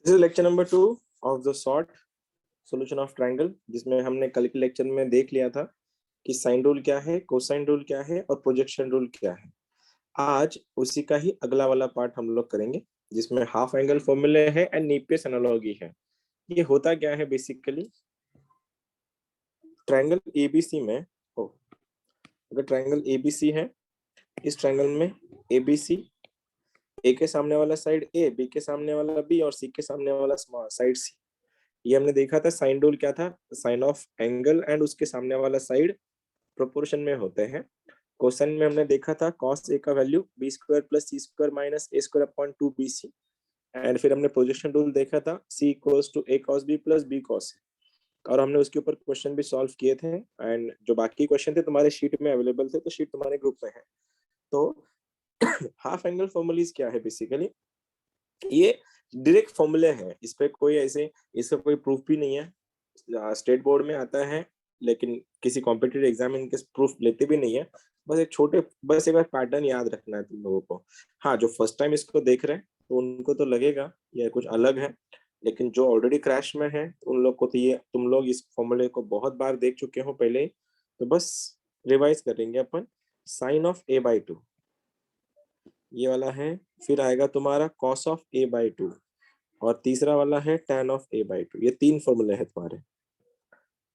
This is lecture number 2 of the short solution of triangle, जिसमें हमने कल के लेक्चर में देख लिया था कि साइन रूल क्या है, कोसाइन रूल क्या है और प्रोजेक्शन रूल क्या है। आज उसी का ही अगला वाला पार्ट हम लोग करेंगे, जिसमें हाफ एंगल फॉर्मूले है एंड नीपियस एनालॉजी है। ये होता क्या है बेसिकली, ट्रायंगल एबीसी में हो, अगर ट्रायंगल एबीसी है, इस ट्रायंगल में एबीसी, ए के सामने वाला साइड ए, बी के सामने वाला बी और सी के सामने वाला साइड सी। ये हमने देखा था साइन रूल क्या था, साइन ऑफ एंगल एंड उसके सामने वाला साइड प्रोपोर्शन में होते हैं। क्वेश्चन में हमने देखा था कॉस ए का value B square plus C square minus A square upon 2bc। And फिर हमने प्रोजेक्शन रूल देखा था C equals to A cos B plus B cos A, और हमने उसके ऊपर क्वेश्चन भी सॉल्व किए थे। एंड जो बाकी क्वेश्चन थे तुम्हारे शीट में अवेलेबल थे, तो शीट तुम्हारे ग्रुप में है। तो हाफ एंगल फॉर्मूलीज क्या है बेसिकली, ये डायरेक्ट फॉर्मूले हैं, इस पे कोई ऐसे इसका कोई प्रूफ भी नहीं है। स्टेट बोर्ड में आता है लेकिन किसी कॉम्पिटिटिव एग्जाम में इनके प्रूफ लेते भी नहीं है। बस एक बार पैटर्न याद रखना है तुम लोगों को। हाँ, जो फर्स्ट टाइम इसको देख रहे हैं तो उनको तो लगेगा ये कुछ अलग है, लेकिन जो ऑलरेडी क्रैश में है उन लोग को तो ये, तुम लोग इस फॉर्मूले को बहुत बार देख चुके हो पहले ही, तो बस रिवाइज करेंगे अपन। साइन ऑफ a/2 ये वाला है, फिर आएगा तुम्हारा cos ऑफ a/2 और तीसरा वाला है tan ऑफ a/2। ये तीन फॉर्मूले हैं तुम्हारे,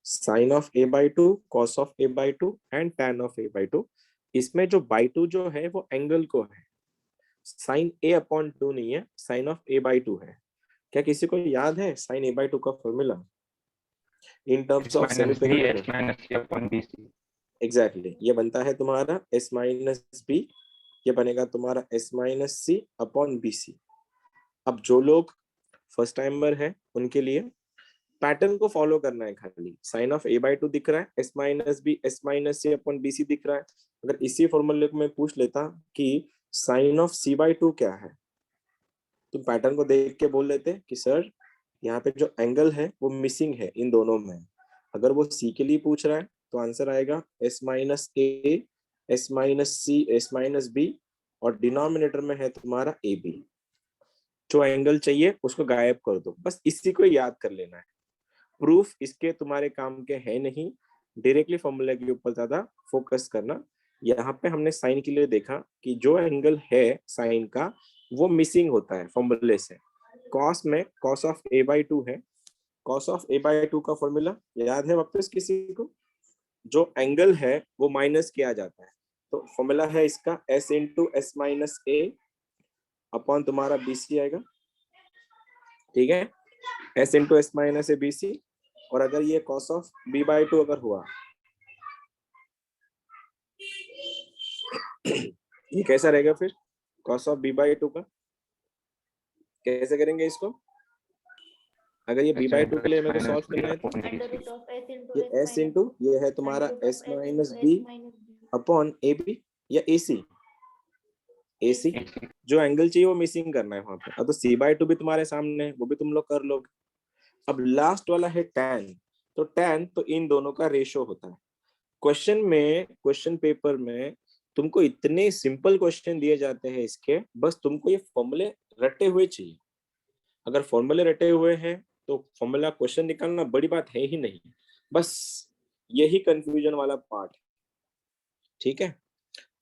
sine of a/2, cos of a/2 and tan of a/2। इसमें जो बाई टू जो है वो एंगल को है, साइन a/2 नहीं है, साइन ऑफ a/2 है। क्या किसी को याद है साइन a/2 का formula in terms of semi perimeter? Exactly, ये बनता है तुम्हारा s माइनस बी, ये बनेगा तुम्हारा s minus C upon B सी। अब जो लोग फर्स्ट टाइमर है उनके लिए पैटर्न को फॉलो करना है, खाली साइन ऑफ a/2 दिख रहा है, s minus B s minus C upon B C दिख रहा है। अगर इसी फॉर्मूले को मैं पूछ लेता कि साइन ऑफ c/2 क्या है, तुम पैटर्न को देख के बोल लेते कि सर यहाँ पे जो एंगल है वो मिसिंग है इन दोनों में। अगर वो सी के लिए पूछ रहा है तो आंसर आएगा s माइनस ए, s minus C, s minus B, और डिनोमिनेटर में है तुम्हारा ए बी। जो एंगल चाहिए उसको गायब कर दो, बस इसी को याद कर लेना है। प्रूफ इसके तुम्हारे काम के है नहीं, डायरेक्टली फॉर्मूले के ऊपर ज्यादा फोकस करना। यहाँ पे हमने साइन के लिए देखा कि जो एंगल है साइन का वो मिसिंग होता है फॉर्मूले से। कॉस में कॉस ऑफ a/2 है, कॉस ऑफ a/2 का फॉर्मूला याद है वापस किसी को? जो एंगल है वो माइनस किया जाता है, तो फॉर्मूला है इसका s into S minus A upon तुम्हारा बी सी आएगा, ठीक है, s into S minus A B C. और अगर ये cos ऑफ b/2 अगर हुआ, ये कैसा रहेगा फिर? cos ऑफ b/2 का कैसे करेंगे इसको? अगर ये b/2 के लिए मेरे को सॉल्व करना है तो ये s इंटू ये है तुम्हारा s minus B upon A B या ए सी। ए सी जो एंगल चाहिए वो मिसिंग करना है वहां पे। अब तो c/2 भी तुम्हारे सामने है, वो भी तुम लोग कर लोगे। अब लास्ट वाला है tan, तो tan तो इन दोनों का रेशो होता है। क्वेश्चन में, क्वेश्चन पेपर में तुमको इतने सिंपल क्वेश्चन दिए जाते हैं इसके, बस तुमको ये फॉर्मूले रटे हुए चाहिए। अगर फॉर्मूले रटे हुए हैं तो फॉर्मूला क्वेश्चन निकालना बड़ी बात है ही नहीं, बस यही कंफ्यूजन वाला पार्ट, ठीक है।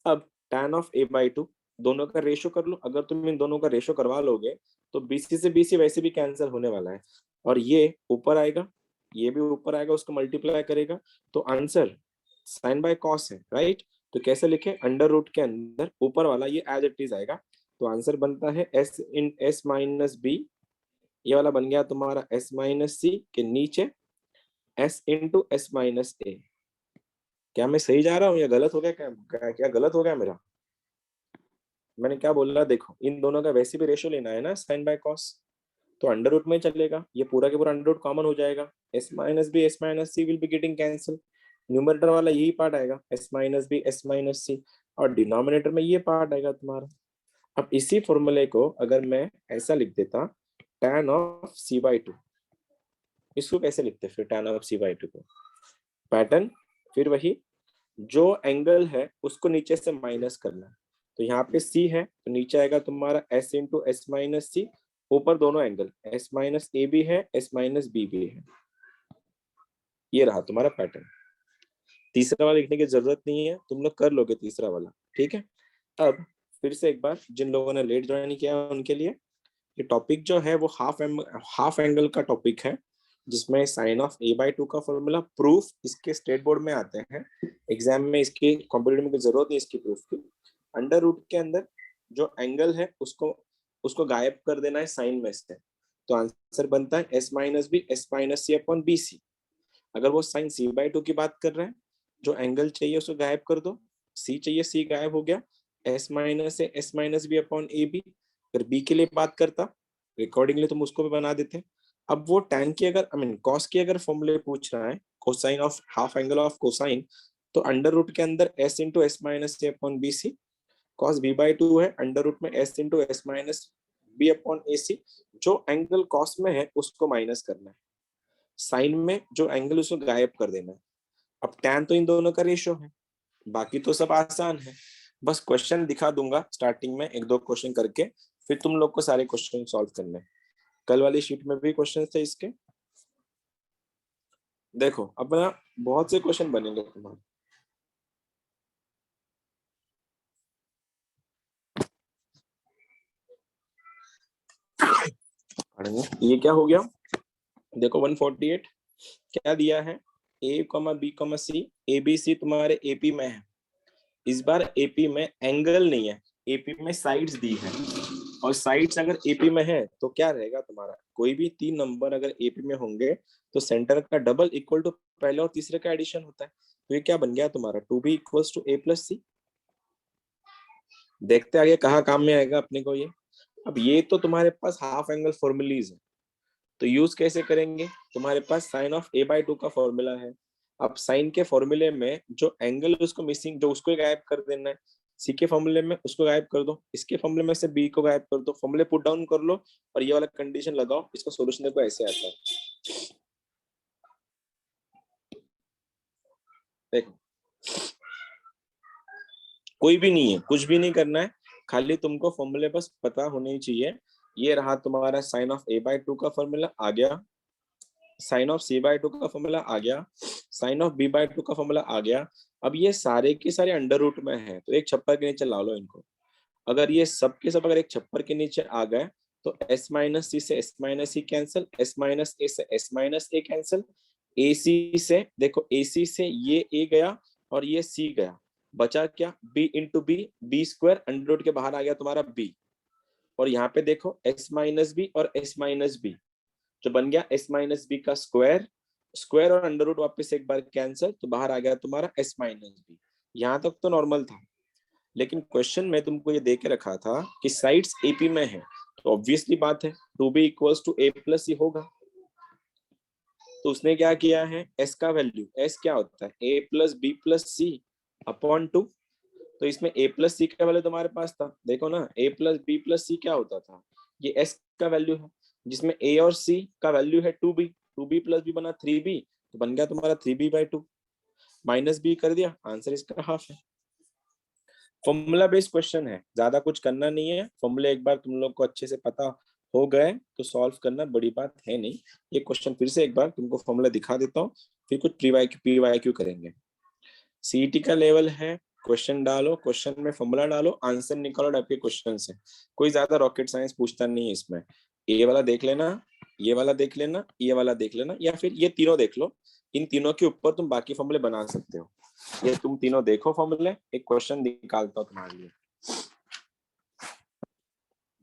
अब tan ऑफ a/2 दोनों का रेशो कर लो। अगर तुम इन दोनों का रेशो करवा लोगे तो बीसी से बीसी वैसे भी कैंसिल होने वाला है, और ये ऊपर आएगा, ये भी ऊपर आएगा, उसको मल्टीप्लाई करेगा तो आंसर साइन बाय कॉस है, राइट। तो कैसे लिखे? अंडर रूट के अंदर ऊपर वाला ये एज इट इज आएगा, तो आंसर बनता है s इन s माइनस बी, ये वाला बन गया तुम्हारा s माइनस सी के नीचे s इंटू एस माइनस ए। क्या मैं सही जा रहा हूँ या गलत हो गया? क्या गलत हो गया मेरा? मैंने क्या बोला देखो, इन दोनों का वैसे भी रेशियो लेना है ना साइन बाय कॉस, तो अंडर रूट में चलेगा, ये पूरा के पूरा अंडर रूट कॉमन हो जाएगा, s minus B s minus C will be getting cancel. Numerator वाला यही पार्ट आएगा s minus B s minus C, और डिनोमिनेटर में ये पार्ट आएगा तुम्हारा। अब इसी फॉर्मूले को अगर मैं ऐसा लिख देता tan ऑफ c/2, इसको कैसे लिखते फिर tan ऑफ c/2 को? पैटर्न फिर वही, जो एंगल है उसको नीचे से माइनस करना। तो यहाँ पे c है तो नीचे आएगा तुम्हारा s इंटू एस माइनस सी ऊपर दोनों एंगल एस माइनस ए भी है, एस माइनस बी भी है। ये रहा तुम्हारा पैटर्न। तीसरा वाला लिखने की जरूरत नहीं है, तुम लोग कर लोगे तीसरा वाला, ठीक है। अब फिर से एक बार जिन लोगों ने लेट ज्वाइन किया है उनके लिए, ये टॉपिक जो है वो हाफ एंगल का टॉपिक है, जिसमें sine of A by two का फॉर्मूला, प्रूफ इसके स्टेट बोर्ड में आते हैं, एग्जाम में इसकी कॉम्पिटेटिव में कोई जरूरत नहीं इसकी प्रूफ की। अंडर रूट के अंदर जो एंगल है उसको उसको गायब कर देना है साइन में से, तो आंसर बनता है S minus B S minus C upon B C. अगर वो साइन सी बाई टू की बात कर रहे हैं, जो एंगल चाहिए उसको गायब कर दो, सी चाहिए सी गायब हो गया, S minus A S minus B upon A B. अगर बी के लिए बात करता रिकॉर्डिंगली तुम उसको भी बना देते। अब वो tan की अगर आई मीन कॉस की अगर फॉर्मूले पूछ रहा है, cosine of half angle of cosine, तो अंडर रूट के अंदर s into S minus A upon B C, cos B by two है अंडर रूट में s into S minus B upon A C. जो एंगल कॉस में है उसको minus करना है, साइन में जो एंगल उसको गायब कर देना है। अब tan तो इन दोनों का रेशियो है, बाकी तो सब आसान है। बस क्वेश्चन दिखा दूंगा स्टार्टिंग में एक दो क्वेश्चन करके, फिर तुम लोग को सारे क्वेश्चन सॉल्व करने हैं। कल वाली शीट में भी क्वेश्चन थे इसके, देखो अपना बहुत से क्वेश्चन बनेंगे तुम्हारे। ये क्या हो गया, देखो 148 क्या दिया है, A comma B comma C, A B C तुम्हारे एपी में है। इस बार एपी में एंगल नहीं है, एपी में साइड्स दी है, और साइड्स अगर एपी में है तो क्या रहेगा तुम्हारा, कोई भी तीन नंबर अगर एपी में होंगे तो सेंटर का डबल इक्वल टू पहले और तीसरे का एडिशन होता है। तो ये क्या बन गया तुम्हारा, two B equals to A plus C. देखते आगे कहाँ काम में आएगा अपने को ये। अब ये तो तुम्हारे पास हाफ एंगल फॉर्मूलीज है, तो यूज कैसे करेंगे, तुम्हारे पास sine of A by two का फॉर्मूला है। अब साइन के फॉर्मूले में जो एंगल उसको मिसिंग, जो उसको गायब कर देना है, सी के फॉर्मूले में उसको गायब कर दो, इसके फॉर्मूले में से बी को गायब कर दो, फॉर्मूले पुट डाउन कर लो और ये वाला कंडीशन लगाओ, इसका सॉल्यूशन देखो ऐसे आता है। देखो कोई भी नहीं है, कुछ भी नहीं करना है, खाली तुमको फॉर्मूले बस पता होने चाहिए। ये रहा तुम्हारा sine of A by two का फॉर्मूला आ गया, sine of C by two का फॉर्मूला आ गया, sine of B by two का फॉर्मूला आ गया। अब ये सारे के सारे अंडर रूट में है, तो एक छप्पर के नीचे ला लो इनको। अगर ये सब के सब अगर एक छप्पर के नीचे आ गए तो एस माइनस सी से एस माइनस सी कैंसिल, एस माइनस ए से एस माइनस ए कैंसिल, ए सी से देखो ए सी से ये ए गया और ये सी गया, बचा क्या, B into B, B square under root के बाहर आ गया तुम्हारा बी, और यहाँ पे देखो एस माइनस बी और एस माइनस बी, जो बन गया एस माइनस बी का स्क्वायर, स्क्वायर और अंडर रूट वापस एक बार कैंसिल, तो बाहर आ गया तुम्हारा एस माइनस बी। यहाँ तक तो नॉर्मल था, लेकिन क्वेश्चन में तुमको ये दे के रखा था कि साइड्स एपी में है, तो ऑब्वियसली बात है two B equals to A plus C होगा। तो उसने क्या किया है, एस का वैल्यू, एस क्या होता है ए प्लस बी प्लस सी अपॉन टू, तो इसमें ए प्लस सी का वैल्यू तुम्हारे पास था, देखो ना ए प्लस बी प्लस सी क्या होता था, ये एस का वैल्यू है, जिसमें ए और सी का वैल्यू है टू बी प्लस बी बना थ्री बी, तो बन गया तुम्हारा three B by two, minus B कर दिया, आंसर इसका हाफ है। फॉर्मूला बेस्ड क्वेश्चन है, ज्यादा कुछ करना नहीं है, फॉर्मूले एक बार तुम लोग को अच्छे से पता हो गए तो सॉल्व करना बड़ी बात है नहीं। ये क्वेश्चन फिर से एक बार तुमको फॉर्मूला दिखा देता हूँ, फिर कुछ पी वाई क्यू करेंगे। सीईटी का लेवल है, क्वेश्चन डालो, क्वेश्चन में फॉर्मूला डालो, आंसर निकालो टाइप के क्वेश्चन है, कोई ज्यादा रॉकेट साइंस पूछता नहीं है इसमें। ये वाला देख लेना, ये वाला देख लेना, ये वाला देख लेना, या फिर ये तीनों देख लो, इन तीनों के ऊपर तुम बाकी फॉर्मूले बना सकते हो। ये तुम तीनों देखो फॉर्मूले, एक क्वेश्चन निकालता हूँ तुम्हारे लिए,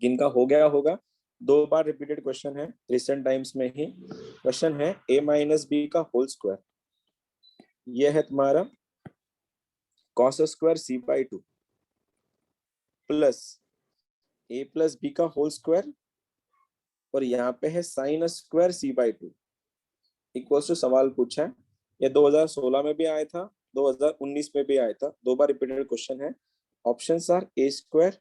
जिनका हो गया होगा, दो बार रिपीटेड क्वेश्चन है रिसेंट टाइम्स में ही। क्वेश्चन है a माइनस बी का होल स्क्वायर, ये है तुम्हारा cos square C by two plus a plus B का होल स्क्वायर, और यहाँ पे है sine square C by two equals to, सवाल पूछा है, ये 2016 में भी आया था, 2019 में भी आया था, दो बार रिपीटेड क्वेश्चन है। Options are A square,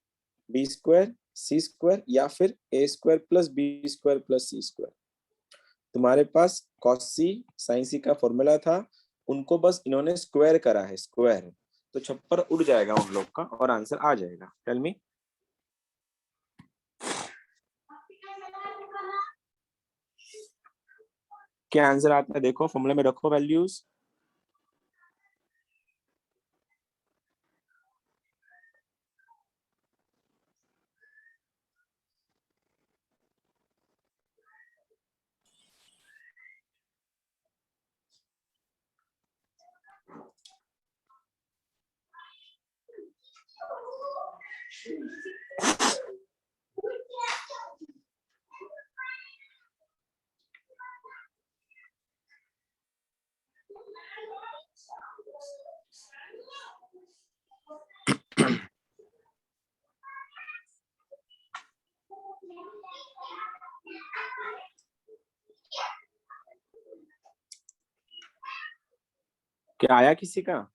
B square, C square, या फिर A square plus B square plus C square. तुम्हारे पास cos सी sin सी का फॉर्मूला था, उनको बस इन्होंने स्क्वायर करा है, स्क्वायर, तो छप्पर उड़ जाएगा उन लोग का और आंसर आ जाएगा। Tell me. क्या आंसर आता है देखो, फॉर्मूले में रखो वैल्यूज। क्या आया किसी का?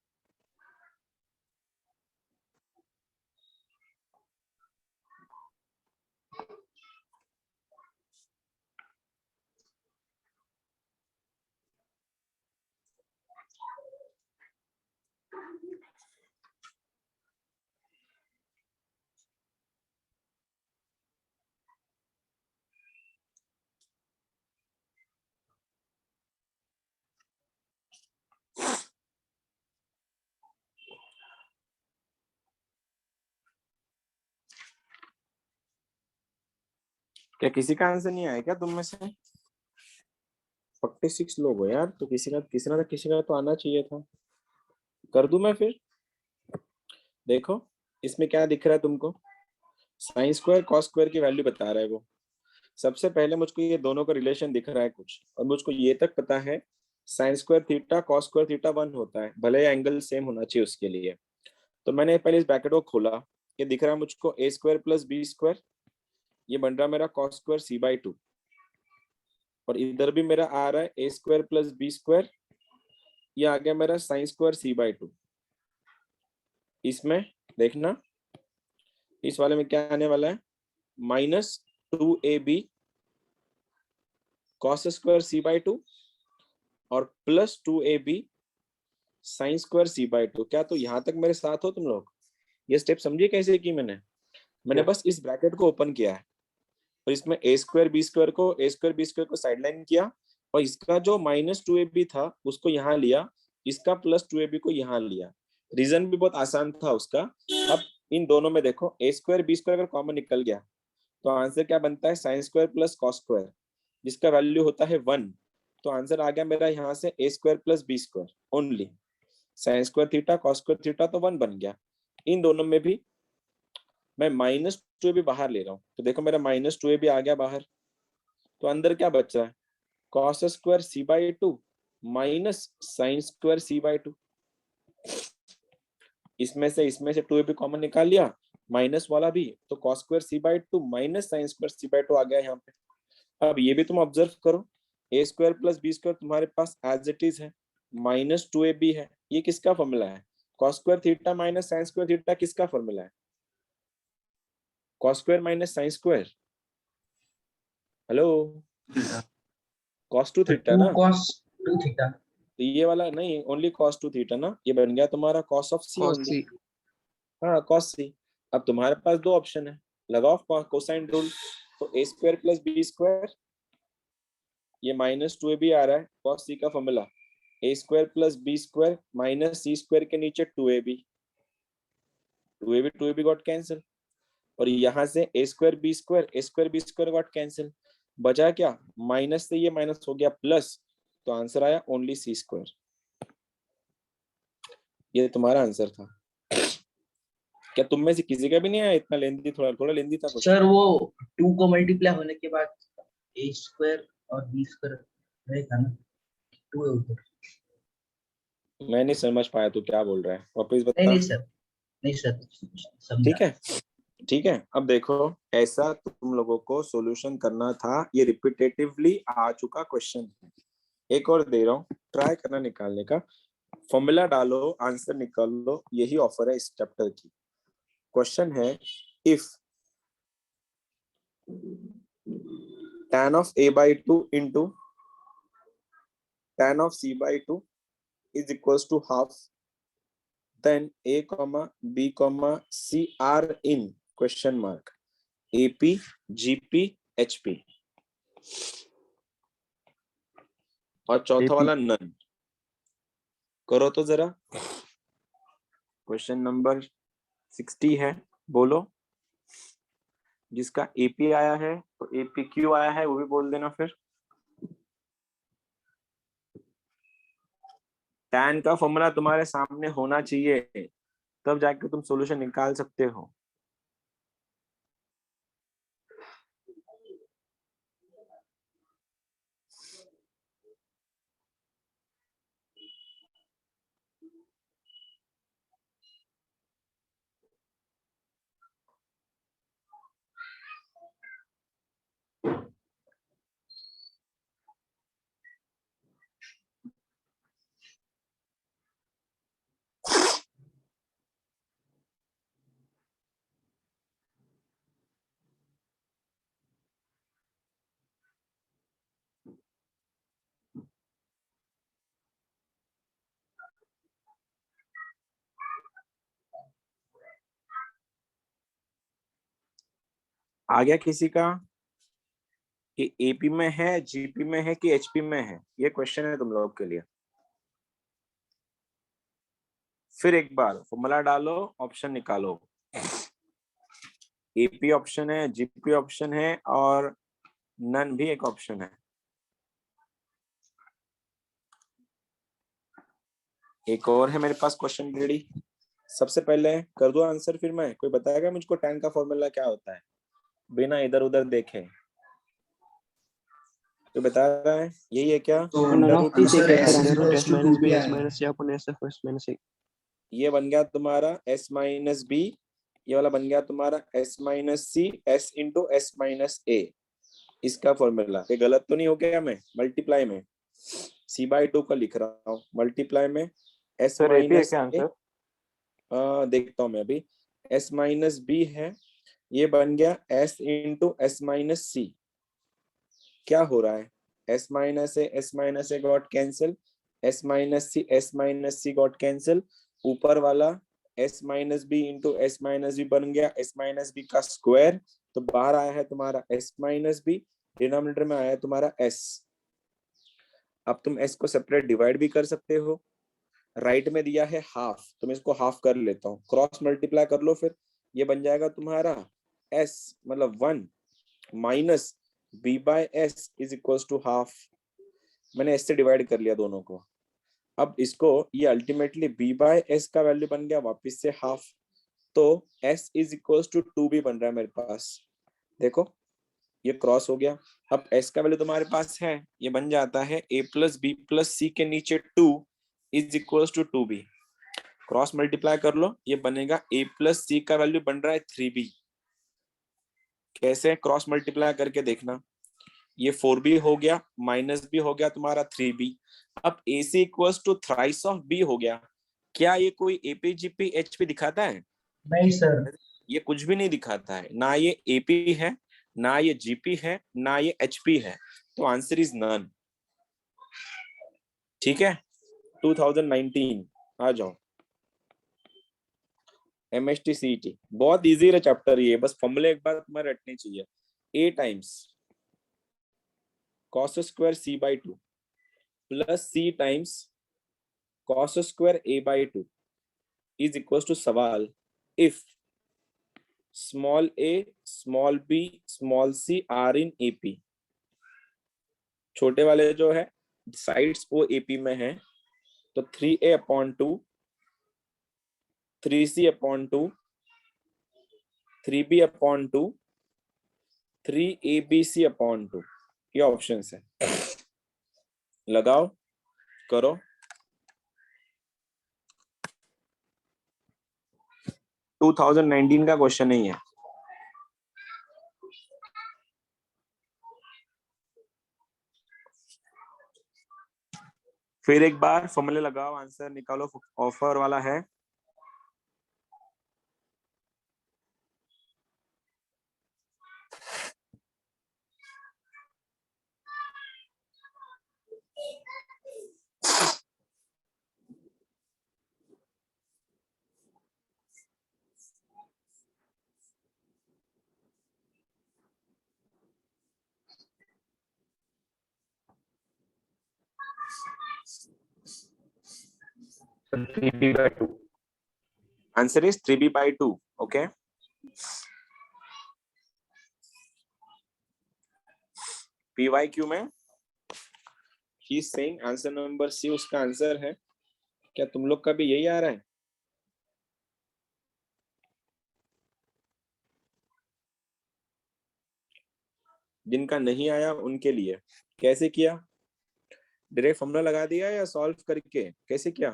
क्या किसी का आंसर नहीं आया क्या तुम में से? 46 लोग हो यार, तो किसी का तो आना चाहिए था। कर दूं मैं फिर? देखो इसमें क्या दिख रहा है तुमको, साइन स्क्वायर कॉस स्क्वायर की वैल्यू बता रहा है वो। सबसे पहले मुझको ये दोनों का रिलेशन दिख रहा है कुछ, और मुझको ये तक पता है sine square theta cos square theta 1 होता है, भले एंगल सेम होना चाहिए उसके लिए। तो मैंने पहले इस ब्रैकेट को खोला, ये दिख रहा है मुझको ए स्क्वायर प्लस बी स्क्वायर, ये बन रहा है मेरा कॉस स्क्वायर सी बाई 2, और इधर भी मेरा आ रहा है ए स्क्वायर प्लस बी स्क्वायर, ये आ गया मेरा साइन स्क्वायर सी बाई 2। इसमें देखना इस वाले में क्या आने वाला है, -2ab cos square C by 2 और +2ab sign square C by 2। क्या तो यहाँ तक मेरे साथ हो तुम लोग? ये स्टेप समझिए कैसे की मैंने बस इस ब्रैकेट को ओपन किया है, और इसमें ए स्क्वायर बी स्क्वायर को साइड लाइन किया, और इसका जो -2ab था उसको यहाँ लिया, इसका +2ab को यहाँ लिया। रीजन भी बहुत आसान था उसका। अब इन दोनों में देखो ए स्क्वायर बी स्क्वायर अगर कॉमन निकल गया तो आंसर क्या बनता है, sine square plus cos square, जिसका वैल्यू होता है 1। तो आंसर आ गया मेरा यहाँ से A square plus B square only, sine square theta cos square theta तो 1 बन गया। इन दोनों में भी मैं -2ab बाहर ले रहा हूँ, तो देखो मेरा -2ab आ गया बाहर, तो अंदर क्या बच रहा है, cos square C by 2 minus sine square C by 2। इसमें से 2ab कॉमन निकाल लिया, माइनस वाला भी, तो cos square C by 2 minus sine square C by 2 आ गया यहाँ पे। अब ये भी तुम ऑब्जर्व करो, A square plus B square तुम्हारे पास एज इट इज है, -2ab है, ये किसका फॉर्मूला है, cos square theta minus sine square theta किसका फॉर्मूला है, cos square minus sine square, hello, cos 2 theta ना, कॉस 2 थीटा, तो ये वाला नहीं, ओनली cos 2 थीटा ना, ये बन गया तुम्हारा cos ऑफ c ओनली। हाँ cos c। अब तुम्हारे पास दो ऑप्शन है, लगाओ कोसाइन रूल, तो a square plus B square, ये -2ab आ रहा है, cos c का formula a square plus B square minus C square के नीचे 2ab, 2ab गॉट कैंसिल, और यहाँ से a square B square got cancel, बचा क्या, माइनस से ये माइनस हो गया प्लस, तो आंसर आया ओनली सी स्क्वायर। ये तुम्हारा आंसर था। क्या तुम में से किसी का भी नहीं आया इतना लेंदी, थोड़ा लेंदी था सर वो 2 को मल्टीप्लाई होने के बाद a स्क्वायर और b स्क्वायर रहेगा ना, 2 है उधर। मैं नहीं समझ पाया तू क्या बोल रहा है, वापस बता। नहीं सर ठीक समझा। है, ठीक है। अब देखो ऐसा तुम लोगों को सॉल्यूशन करना था, ये रिपीटेटिवली आ चुका क्वेश्चन है, एक और दे रहा हूँ, ट्राई करना निकालने का, फॉर्मूला डालो आंसर निकाल लो, यही ऑफर है इस चैप्टर की। क्वेश्चन है, if tan of a by 2 into tan of c by 2 is equals to half, then a comma b comma c are in question mark AP GP HP और चौथा AP. वाला none. करो तो जरा। Question number 60 है, बोलो। जिसका AP आया है तो AP क्यों आया है वो भी बोल देना फिर। tan का फॉर्मूला तुम्हारे सामने होना चाहिए, तब जाके तुम सॉल्यूशन निकाल सकते हो। आ गया किसी का कि AP में है, GP में है कि HP में है? ये क्वेश्चन है तुम लोगों के लिए। फिर एक बार फॉर्मूला डालो, ऑप्शन निकालो। AP ऑप्शन है, GP ऑप्शन है और नन भी एक ऑप्शन है। एक और है मेरे पास क्वेश्चन रेडी। सबसे पहले कर दो आंसर, फिर मैं कोई बताएगा मुझको tan का फॉर्मूला क्या होता है बिना इधर उधर देखे? तो बता रहा है यही है क्या? तो अंडर रूट तो sir S S root S equals to minus 2 B भी S आया। minus C upon S F S minus A. ये बन गया तुम्हारा S माइनस बी, ये वाला बन गया तुम्हारा S minus C S into S minus ए। इसका फॉर्मूला ये गलत तो नहीं हो गया? मैं मल्टीप्लाई में C/2 का लिख रहा हूँ, मल्टीप्लाई में S माइनस ए, देखता हूँ मैं अभी। S माइनस बी है, ये बन गया S into S minus C. क्या हो रहा है? S minus A got cancel, S minus C got cancel. ऊपर वाला S minus B into S minus B बन गया S माइनस बी का स्क्वायर। तो बाहर आया है तुम्हारा S माइनस बी, डिनोमिनेटर में आया है तुम्हारा S। अब तुम S को सेपरेट डिवाइड भी कर सकते हो। राइट में दिया है हाफ, तो मैं इसको हाफ कर लेता हूँ, क्रॉस मल्टीप्लाई कर लो। फिर ये बन जाएगा तुम्हारा S मतलब 1 minus b by S is equal to half. मैंने S से डिवाइड कर लिया दोनों को। अब इसको ये अल्टीमेटली b बाय एस का वैल्यू बन गया वापस से हाफ। तो S इज इक्वल टू 2 भी बन रहा है मेरे पास। देखो ये क्रॉस हो गया। अब S का वैल्यू तुम्हारे पास है, ये बन जाता है a plus B plus C के नीचे 2 is equal to 2b। Cross multiply कर लो, ये बनेगा a प्लस सी का वैल्यू बन रहा है 3b। कैसे? क्रॉस मल्टीप्लाई करके देखना। ये 4b हो गया, माइनस भी हो गया तुम्हारा 3b। अब AC equals to thrice of b हो गया। क्या ये कोई AP GP HP दिखाता है? नहीं सर। ये कुछ भी नहीं दिखाता है, ना ये AP है, ना ये GP है, ना ये HP है। तो आंसर इज नन। ठीक है, 2019 आ जाओ। MST CET बहुत इजी है चैप्टर ये, बस फॉर्मूले एक बार तुम्हें रटनी चाहिए। a times cos square c/2 plus c times cos square a/2 is equal to सवाल if small a small b small c are in AP। छोटे वाले जो है साइड्स वो AP में है, तो 3a/2 3c/2 3b/2 3abc/2 ये ऑप्शन है। लगाओ, करो। 2019 का क्वेश्चन नहीं है। फिर एक बार फॉर्मूले लगाओ, आंसर निकालो, ऑफर वाला है। 3b/2. Answer is 3b/2. Okay, PYQ में ही is saying answer number C उसका आंसर है. क्या तुम लोग का भी यही आ रहा है? जिनका नहीं आया उनके लिए कैसे किया? डायरेक्ट फॉर्मूला लगा दिया या सॉल्व करके कैसे किया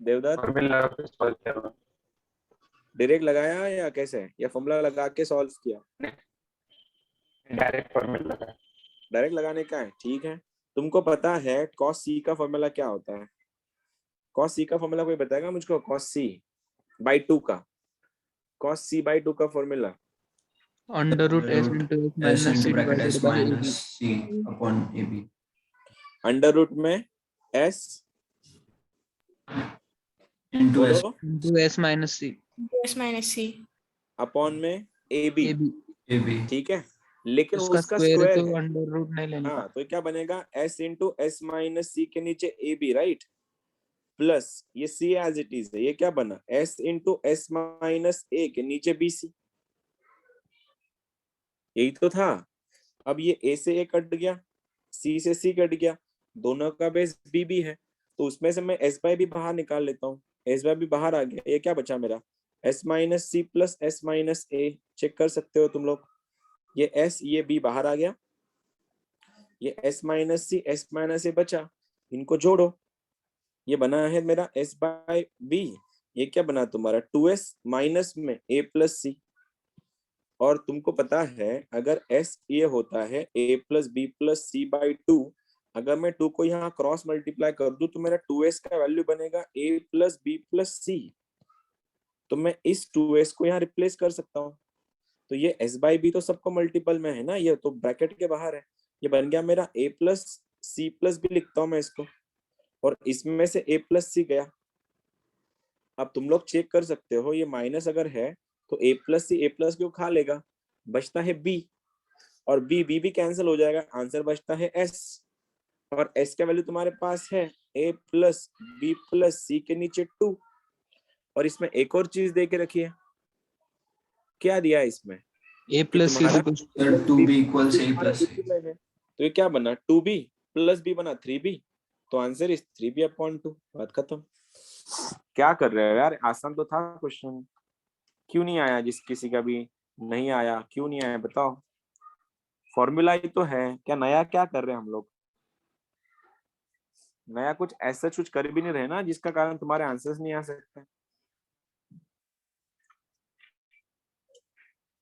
देवदत्त? फॉर्मूला पे सॉल्व किया, डायरेक्ट लगाया या कैसे, या फॉर्मूला लगा के सॉल्व किया? डायरेक्ट फॉर्मूला लगा. डायरेक्ट लगाने का है, ठीक है. तुमको पता है cos c का फॉर्मूला क्या होता है? cos c का फॉर्मूला कोई बताएगा मुझको? cos c by 2 का, cos c by 2 का formula under root S into S minus C bracket s divided by minus c upon ab. Under root में s into s बोलो into S minus C S minus C. Upon में ab. A B. ab. ठीक है, लेकिन उसका उसका square square तो है. अंडर रूट नहीं लेना. हाँ, तो क्या बनेगा? s into S minus C के नीचे ab, राइट, प्लस ये c एज इट इज है. ये क्या बना? s into S minus a के नीचे bc. यही तो था. अब ये a से a कट गया, c से c कट गया, दोनों का बेस b भी है, तो उसमें से मैं s बाय b बाहर निकाल लेता हूँ. s बाय b बाहर आ गया. ये क्या बचा मेरा? s minus C plus S minus a. Check कर सकते हो तुम लोग. ये s ये b बाहर आ गया, ये s minus C S minus a बचा. इनको जोड़ो, ये बना है मेरा s बाय b. ये क्या बना तुम्हारा? 2s माइनस में a प्लस c. और तुमको पता है अगर s ये होता है a plus b plus c by 2, अगर मैं 2 को यहाँ क्रॉस मल्टीप्लाई कर दूं तो मेरा 2s का वैल्यू बनेगा a plus b plus c. तो मैं इस 2s को यहाँ रिप्लेस कर सकता हूँ. तो ये s बाई b तो सबको मल्टीपल में है ना, ये तो ब्रैकेट के बाहर है. ये बन गया मेरा a plus c plus b. लिखता हूँ मैं इसको, और इसमें से a प्लस c गया. अब तुम लोग चेक कर सकते हो, ये माइनस अगर है तो a plus C a plus क्यों खा लेगा, बचता है b, और b भी कैंसिल हो जाएगा. आंसर बचता है s, और s का वैल्यू तुम्हारे पास है a plus b plus c के नीचे 2. और इसमें एक और चीज दे के रखी है. क्या दिया है इसमें? ए प्लस सी तुम्हारा Sir, 2b equals a plus c. तो ये क्या बना? 2b प्लस b बना 3b. तो आंसर इज 3b अपॉन 2. बात खत्म. क्या कर रहे हो यार? आसान तो था क्वेश्चन. क्यों नहीं आया? जिस किसी का भी नहीं आया, क्यों नहीं आया बताओ? फॉर्मूला ही तो है. क्या नया क्या कर रहे हैं हम लोग? नया कुछ ऐसा कुछ कर भी नहीं रहे ना जिसका कारण तुम्हारे आंसर्स नहीं आ सकते.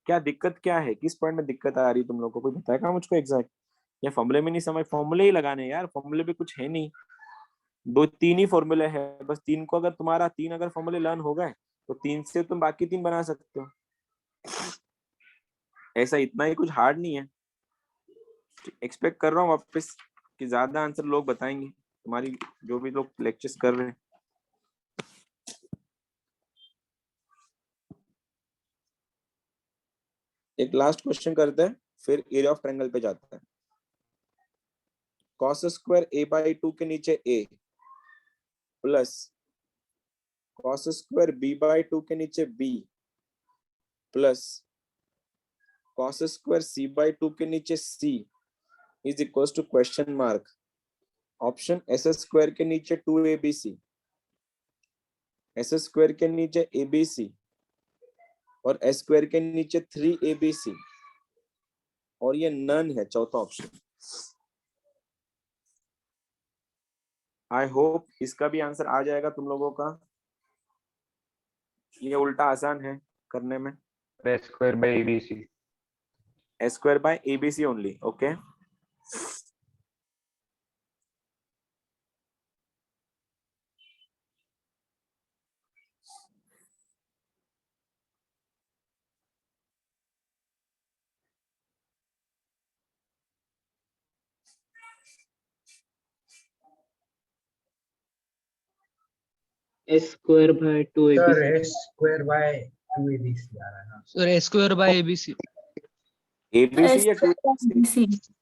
क्या दिक्कत क्या है? किस पॉइंट में दिक्कत आ रही तुम लोग को? कोई बताएगा मुझको एग्जैक्ट? या फॉर्मूले में नहीं समझ? फॉर्मूले ही लगाने यार. फॉर्मूले भी कुछ है नहीं. 2-3 ही फॉर्मूले है बस. 3 को अगर तुम्हारा 3 अगर फॉर्मूले लर्न हो गए तो 3 से तुम बाकी 3 बना सकते हो. ऐसा इतना ही कुछ हार्ड नहीं है. एक्सपेक्ट कर रहा हूँ वापस कि ज्यादा आंसर लोग बताएंगे, तुम्हारी जो भी लोग लेक्चर्स कर रहे हैं. एक लास्ट क्वेश्चन करते हैं, फिर एरिया ऑफ ट्रायंगल पे जाते हैं. cos स्क्वायर a बाई 2 के नीचे a plus cos square b by 2 के नीचे b plus cos square c by 2 के नीचे c is equals to question mark. Option S square के नीचे 2abc, एस स्क्वायर के नीचे abc, और एस स्क्वायर के नीचे 3abc, और ये नन है चौथा ऑप्शन. आई होप इसका भी आंसर आ जाएगा तुम लोगों का. ये उल्टा आसान है करने में. s square by abc. S square by ABC only. Okay, S square by 2 sir ABC. s square by 2abc आ रहा है ना. Sir A square by ABC. ABC या S ABC.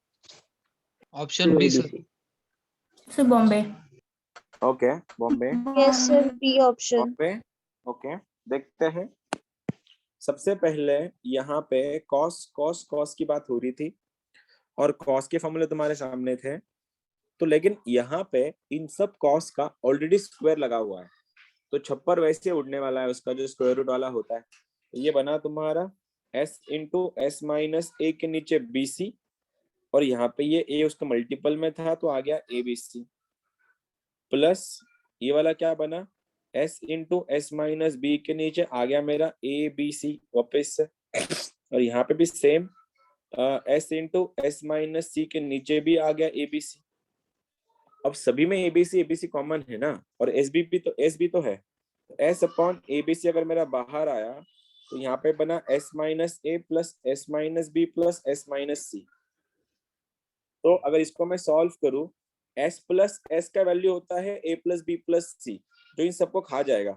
Option B sir. So Bombay. Okay Bombay Yes, sir. B option. Bombay okay देखते हैं। सबसे पहले यहाँ पे कॉस कॉस कॉस की बात हो रही थी और कॉस के फॉर्मूले तुम्हारे सामने थे, तो लेकिन यहाँ पे इन सब कॉस का ऑलरेडी स्क्वायर लगा हुआ है, तो छप्पर वैसे उड़ने वाला है उसका जो स्क्वायर रूट वाला होता है। तो ये बना तुम्हारा s इंटू एस माइनस ए के नीचे BC, और यहाँ पे ये a उसका मल्टीपल में था तो आ गया ABC, प्लस ये वाला क्या बना s into S minus B के नीचे आ गया मेरा ABC वापस से, और यहाँ पे भी same s into S minus C के नीचे भी आ गया ABC। अब सभी में ABC ABC कॉमन है ना, और S भी तो है, S अपॉन ABC अगर मेरा बाहर आया तो यहाँ पे बना S minus A plus S minus B plus S minus C. तो अगर इसको मैं सॉल्व करूं, S प्लस S का वैल्यू होता है A plus B plus C, जो इन सबको खा जाएगा,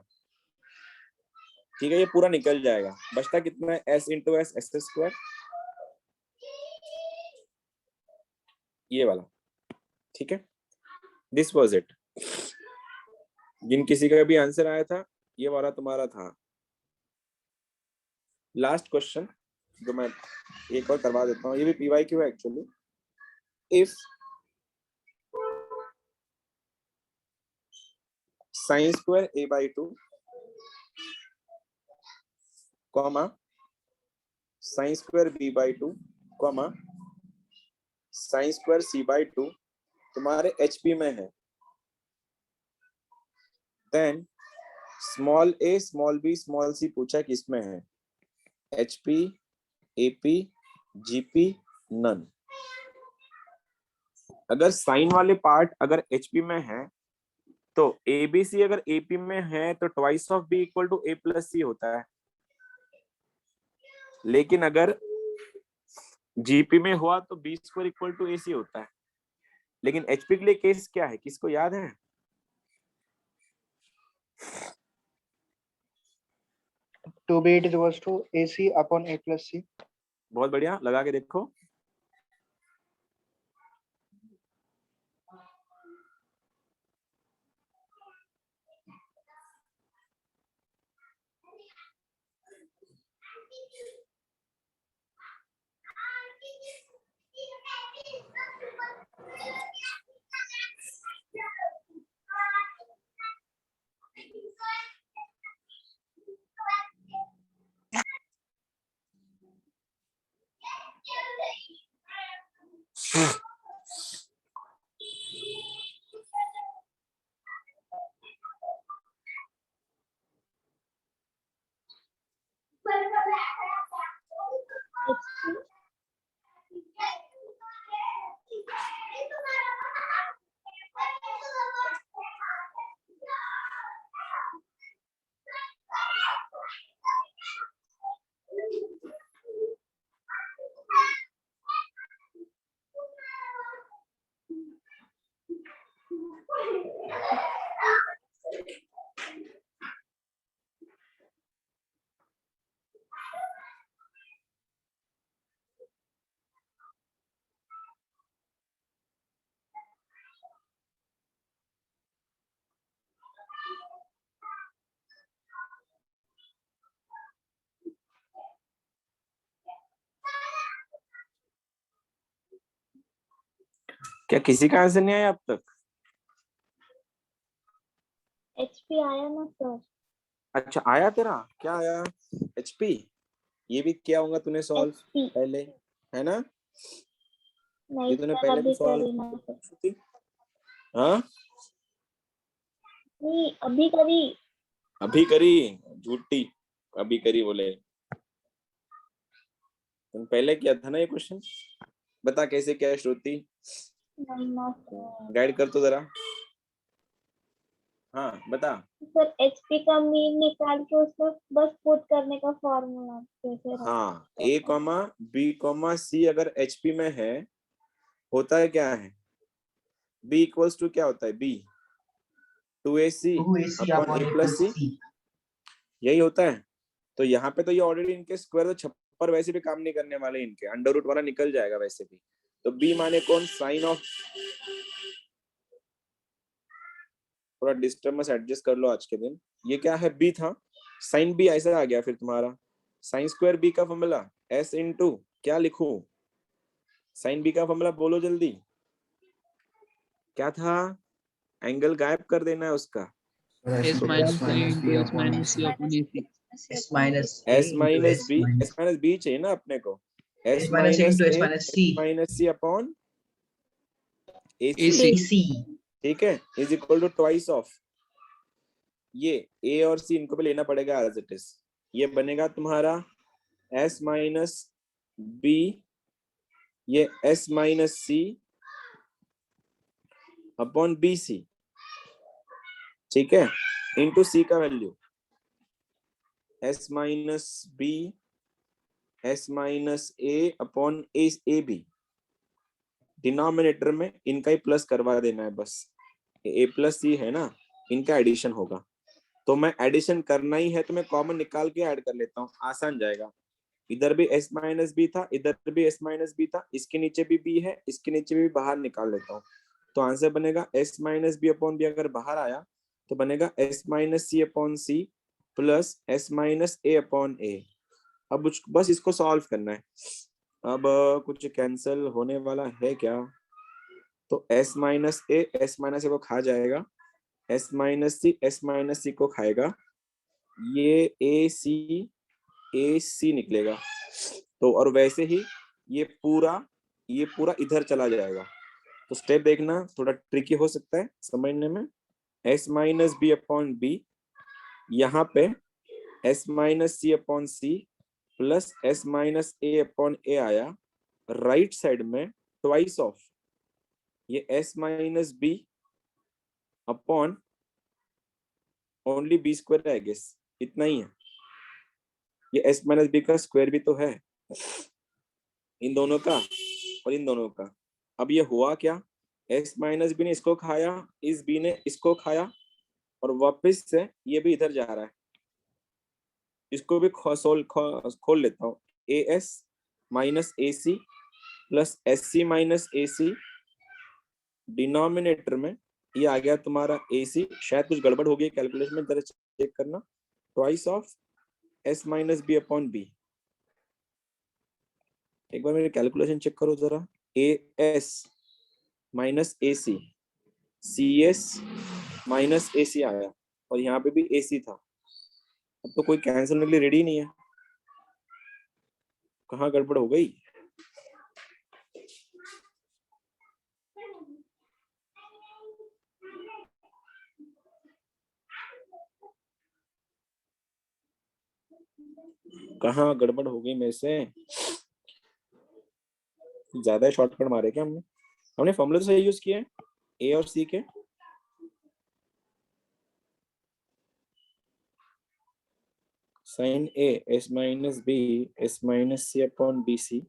ठीक है, ये पूरा निकल जाएगा। बचता कितना है S into S S square, ये वाला, ठीक है। This was it. जिन किसी का भी आंसर आया था ये वाला तुम्हारा था। लास्ट क्वेश्चन जो मैं एक और करवा देता हूँ, ये भी PYQ है actually. If sine square a/2 comma sine square b/2 comma sine square c/2 तुम्हारे HP में है, then small a small b small c पूछा किसमें है, HP AP GP नन। अगर साइन वाले पार्ट अगर HP में है तो ABC अगर AP में है तो twice of B equal to A plus C होता है, लेकिन अगर GP में हुआ तो B square equal to AC होता है। लेकिन HP के लिए केस क्या है, किसको याद है? To be it is equals to AC upon A plus C. बहुत बढ़िया, लगा के देखो। क्या किसी का आंसर नहीं आया अब तक? HP आया ना सर? अच्छा आया तेरा, क्या आया? HP, ये भी किया होगा तूने सॉल्व HP पहले, है ना? नहीं ये तूने सर, पहले भी अभी सॉल्व करी ना सर। की? हाँ नहीं अभी करी। अभी करी, झूठी, अभी करी बोले। तुम पहले किया था ना ये क्वेश्चन? बता कैसे क्या है श्रुति, नहीं ना सर। गाइड कर तो जरा। हाँ बता। सर HP का मीन निकाल के उसको बस पुट करने का फॉर्मूला कैसे रखते हाँ A comma B comma C अगर HP में है, होता है क्या है, B इक्वल्स टू क्या होता है, B 2AC 2AC upon upon A A plus plus C, C. यही होता है। तो यहाँ पे तो ये ऑलरेडी इनके स्क्वायर, तो छप्पर वैसे भी काम नहीं करने वाले इनके, अंडर रूट वाला निकल जाएगा वैसे भी। तो B माने कौन, साइन ऑफ थोड़ा डिस्टर्बेंस एडजस्ट कर लो आज के दिन। ये क्या है, बी था, साइन बी ऐसा आ गया, फिर तुम्हारा साइन स्क्वायर बी का फॉर्मूला एस इंटू क्या लिखूं, साइन बी का फॉर्मूला बोलो जल्दी, क्या था, एंगल गायब कर देना है उसका, S minus A into S minus C upon AC. S minus S minus B चाहिए ना अपने को, S S minus A minus into S A minus C. Minus C upon A AC. AC. ठीक है, is equal to twice of ये A और सी, इनको भी लेना पड़ेगा एज इट इज, ये बनेगा तुम्हारा एस माइनस बी, ये S minus C upon B C, ठीक है, इंटू सी का value S minus B S minus A upon A B, denominator में इनका ही प्लस करवा देना है बस, ए प्लस सी है ना, इनका एडिशन होगा, तो मैं एडिशन करना ही है तो मैं कॉमन निकाल के ऐड कर लेता हूँ, आसान जाएगा, इधर भी s माइनस बी था, इधर भी s माइनस बी था, इसके नीचे भी b है, इसके नीचे भी बाहर निकाल लेता हूँ, तो आंसर बनेगा s minus B upon B, अगर बाहर आया तो बनेगा s minus C upon C plus s minus A upon A. अब बस इसको सॉल्व करना है, अब कुछ कैंसिल होने वाला है क्या, तो s माइनस ए को खा जाएगा, s माइनस सी को खाएगा, ये ए सी निकलेगा, तो और वैसे ही ये पूरा इधर चला जाएगा, तो स्टेप देखना थोड़ा ट्रिकी हो सकता है समझने में, s minus B upon B, यहाँ पे s minus C upon C plus s minus A upon A आया, राइट साइड में ट्वाइस ऑफ ये s minus B upon only B square, I guess इतना ही है, ये s माइनस बी का स्क्वायर भी तो है इन दोनों का और इन दोनों का। अब ये हुआ क्या, s माइनस बी ने इसको खाया, इस b ने इसको खाया, और वापस से ये भी इधर जा रहा है, इसको भी खोल लेता हूँ, A S minus A C plus S C minus A C, denominator में ये आ गया तुम्हारा ए सी, शायद कुछ गड़बड़ हो गई कैलकुलेशन में, जरा चेक करना, twice of S minus B upon B, एक बार मेरी कैलकुलेशन चेक करो जरा, A S minus A C S minus A C आया, और यहाँ पे भी ए सी था, अब तो कोई कैंसिल होने के लिए रेडी नहीं है, कहाँ गड़बड़ हो गई, कहाँ गड़बड़ हो गई मेरे से, ज्यादा शॉर्टकट मारे क्या हमने फॉर्मूला तो सही यूज किया है ए और सी के, sine A S minus B S minus C upon B C,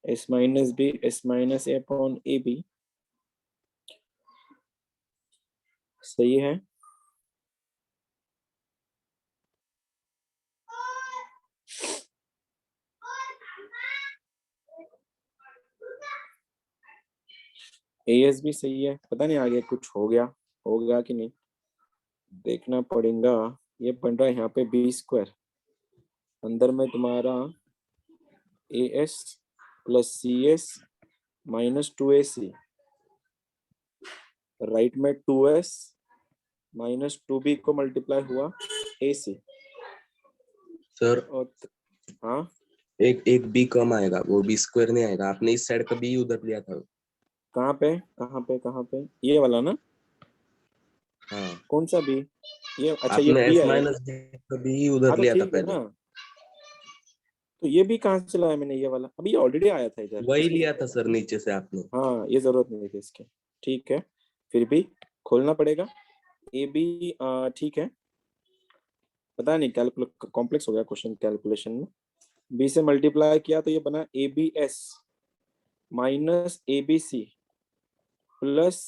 S minus B S minus A upon A B, सही है, एएस भी सही है, पता नहीं आगे कुछ होगा कि नहीं, देखना पड़ेगा, ये बन रहा है यहाँ पे बी स्क्वायर, अंदर में तुम्हारा A S plus C S minus two A C, right में two S minus two B को मल्टीप्लाई हुआ ए सी, सर और हाँ एक बी कम आएगा, वो बी स्क्वायर नहीं आएगा, आपने इस साइड का बी उधर लिया था। कहाँ पे ये वाला ना, हाँ कौन सा बी, ये अच्छा ये आपने बी एस है, माइनस का बी उधर हाँ तो लिया था ठीक है पहले, ना, तो ये भी कहाँ से लाया मैंने, ये वाला अभी ये ऑलरेडी आया था इधर, वही लिया था सर नीचे से आपने। हाँ ये जरूरत नहीं थी इसके, ठीक है, फिर भी खोलना पड़ेगा, ए बी ठीक है, पता नहीं कॉम्प्लेक्स हो गया क्वेश्चन कैलकुलेशन में, बी से मल्टीप्लाई किया तो ये बना A B S minus A B C plus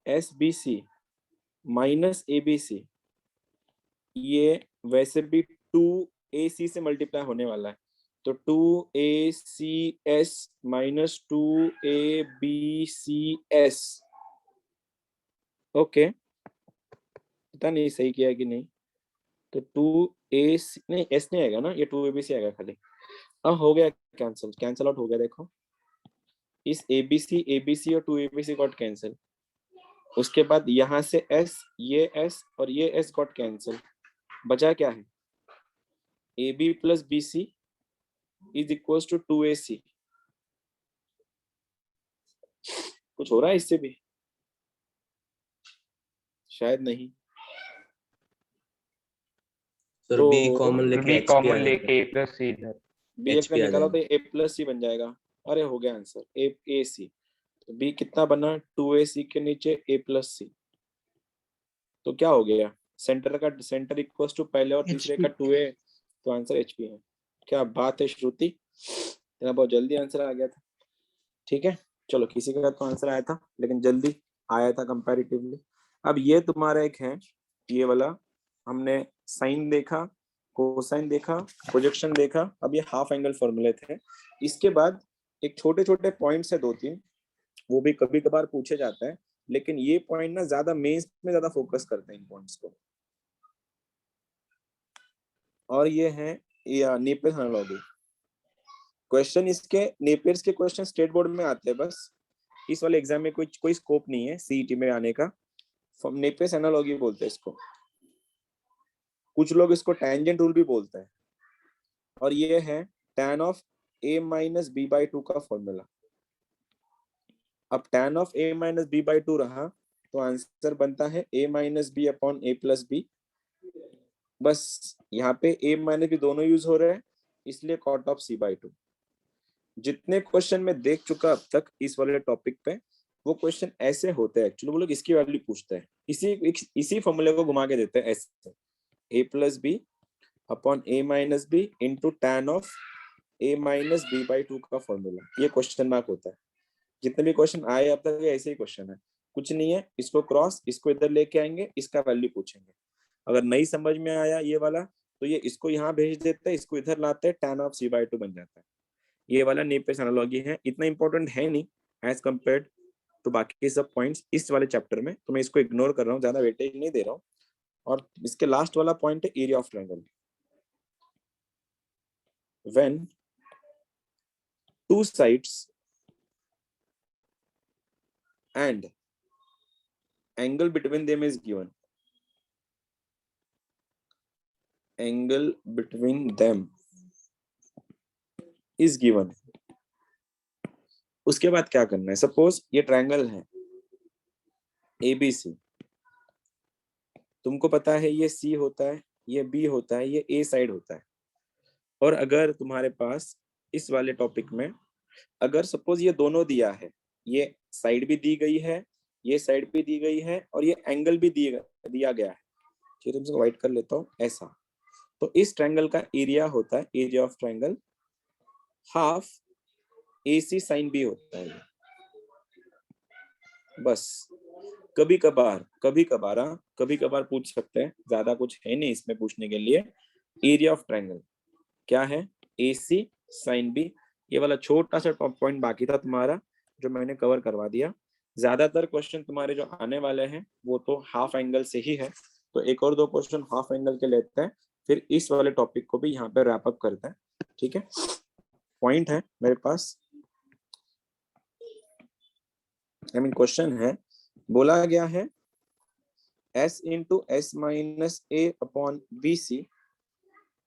S B C minus A B C, ये वैसे भी टू ए सी से मल्टीप्लाई होने वाला है, तो two A C S minus two A B C S, okay, पता नहीं सही किया कि नहीं। तो 2a नहीं, s नहीं आएगा ना, ये 2abc आएगा खाली। अब हो गया कैंसिल, कैंसिल आउट हो गया। देखो इस abc और 2abc गॉट कैंसिल। उसके बाद यहाँ से s, ये s और ये s गॉट कैंसिल। बचा क्या है, ab plus bc is equal to 2ac। कुछ हो रहा है इससे भी? शायद नहीं। सर तो बी कॉमन लेके बी एच कॉमन लेके a प्लस c इधर। बी H अगर पे आ निकालो तो जाएगा। a प्लस c बन जाएगा। अरे हो गया आंसर, ए सी। तो बी कितना बना, 2ac के नीचे a प्लस c। तो क्या हो गया, सेंटर का सेंटर इक्वल टू पहले और तीसरे का 2a, तो आंसर एच पी है। क्या बात है श्रुति, तेरा बहुत जल्दी आंसर आ गया था। ठीक है चलो, किसी का तो आंसर आया था लेकिन जल्दी आया था कंपैरेटिवली। अब ये तुम्हारा एक है, ये वाला हमने साइन देखा, कोसाइन देखा, प्रोजेक्शन देखा। अब ये हाफ एंगल फॉर्मूले थे। इसके बाद एक छोटे छोटे पॉइंट्स है 2-3, वो भी कभी कभार पूछे जाता है, लेकिन ये पॉइंट ना ज्यादा मेंस में ज्यादा फोकस करते हैं इन पॉइंट्स को। और ये है नेपियर एनालॉजी। क्वेश्चन इसके नेपियर्स के क्वेश्चन स्टेट बोर्ड में आते हैं, बस इस वाले एग्जाम में कोई स्कोप नहीं है सीईटी में आने का। नेपियर्स एनालॉजी बोलते हैं इसको, कुछ लोग इसको टेंजेंट रूल भी बोलते हैं। और ये है tan of a minus b by 2 का फॉर्मूला। अब tan of a minus b by 2 रहा तो आंसर बनता है a minus b upon a plus b। बस यहाँ पे a माइनस b दोनों यूज हो रहे हैं, इसलिए कॉट ऑफ c बाई 2। जितने क्वेश्चन में देख चुका अब तक इस वाले टॉपिक पे, वो क्वेश्चन ऐसे होते हैं। एक्चुअली वो लोग इसकी वैल्यू पूछते हैं, इसी फॉर्मूले को घुमा के देते हैं ऐसे, a plus B upon a minus B into tan of a minus B by 2 का फॉर्मूला। ये क्वेश्चन मार्क होता है। जितने भी क्वेश्चन आए अब तक ऐसे ही क्वेश्चन है, कुछ नहीं है। इसको क्रॉस, इसको इधर लेके आएंगे, इसका वैल्यू पूछेंगे। अगर नहीं समझ में आया ये वाला तो ये इसको यहाँ भेज देते हैं, इसको इधर लाते हैं, टैन ऑफ c बाई 2 बन जाता है। ये वाला नेपियर्स एनालॉजी है, इतना इंपॉर्टेंट है नहीं एज कंपेयर्ड टू बाकी सब पॉइंट्स इस वाले चैप्टर में, तो मैं इसको इग्नोर कर रहा हूँ, ज्यादा वेटेज नहीं दे रहा हूँ। और इसके लास्ट वाला पॉइंट है area of triangle. When two sides and angle between them is given, angle between them is given, उसके बाद क्या करना है। सपोज ये ट्रायंगल है ABC, तुमको पता है ये C होता है, ये B होता है, ये A साइड होता है। और अगर तुम्हारे पास इस वाले टॉपिक में अगर सपोज ये दोनों दिया है, ये साइड भी दी गई है, ये साइड भी दी गई है, और ये एंगल भी दिया गया है, चलिए तुमसे वाइट कर लेता हूँ ऐसा, तो इस ट्रायंगल का एरिया होता है, area of triangle half AC sine B होता है। बस कभी कभार पूछ सकते हैं, ज्यादा कुछ है नहीं इसमें पूछने के लिए। एरिया ऑफ ट्रायंगल क्या है, AC साइन B। ये वाला छोटा सा टॉप पॉइंट बाकी था तुम्हारा, जो मैंने कवर करवा दिया। ज्यादातर क्वेश्चन तुम्हारे जो आने वाले हैं वो तो हाफ एंगल से ही है, तो एक और दो क्वेश्चन हाफ एंगल के लेते हैं, फिर इस वाले टॉपिक को भी यहाँ पे रैप अप करते हैं। ठीक है, पॉइंट है मेरे पास, क्वेश्चन है, बोला गया है s into S minus A upon B C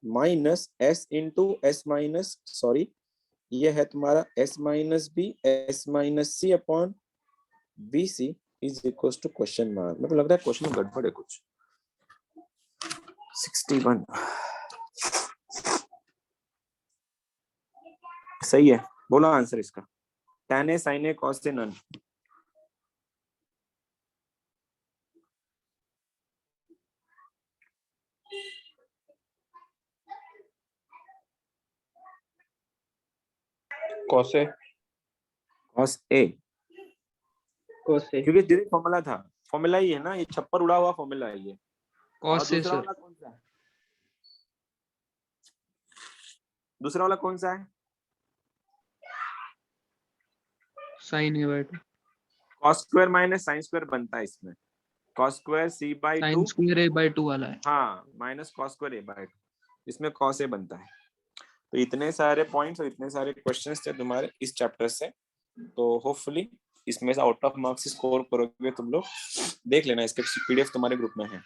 minus S into S minus, sorry ये है तुम्हारा s minus B S minus C upon B C is equal to question mark. मेरे को लग रहा है क्वेश्चन में गड़बड़ है कुछ। 61 सही है, बोला आंसर इसका, tan a sin a cos a none. cos a cos a, cos a, क्योंकि डायरेक्ट फॉर्मूला था, फॉर्मूला ही है ना, ये छप्पर उड़ा हुआ फॉर्मूला है ये। और cos से दूसरा सर, वाला कौन सा है, दूसरा वाला कौन सा है, sin a by 2। cos square minus sin square बनता है इसमें, cos square c by sine 2 square a by 2 वाला है। हाँ minus cos square a by 2, इसमें cos a बनता है। तो इतने सारे पॉइंट्स और इतने सारे क्वेश्चंस थे तुम्हारे इस चैप्टर से, तो होपफुली इसमें से आउट ऑफ मार्क्स स्कोर करोगे तुम लोग। देख लेना, इसके पीडीएफ तुम्हारे ग्रुप में है।